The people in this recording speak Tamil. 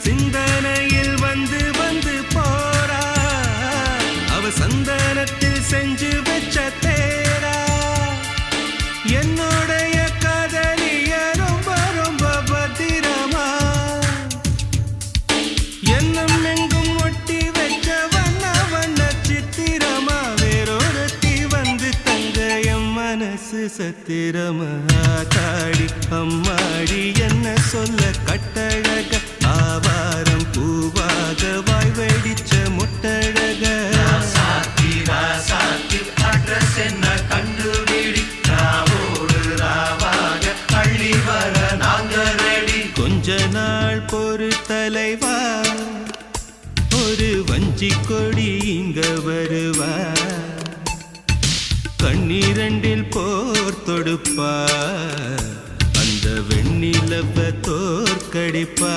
சிந்தனையில் வந்து வந்து போறா அவ சந்தனத்தில் செஞ்சு வச்ச தேரா என்னுடைய காதலிய ரொம்ப ரொம்ப பத்திரமா என்னும் எங்கும் ஒட்டி வச்ச வண்ண வண்ண சித்திரமா வேறொருத்தி வந்து தங்க என் மனசு சத்திரமா தாடி அம்மாடி என்ன சொல்ல கட்டழக ஆவாரம் பூவாக வாய் வெடிச்ச முட்டழக அட்ரஸ் என்ன கண்டுபிடி ராவோடு ராவாக அள்ளி வர நாங்க ரெடி கொஞ்ச நாள் பொறு தலைவா ஒரு வஞ்சி கொடி இங்க வருவா கண்ணீரண்டில் போர் தொடுப்பா அந்த வெண்ணிலவ தோற்கடிப்பா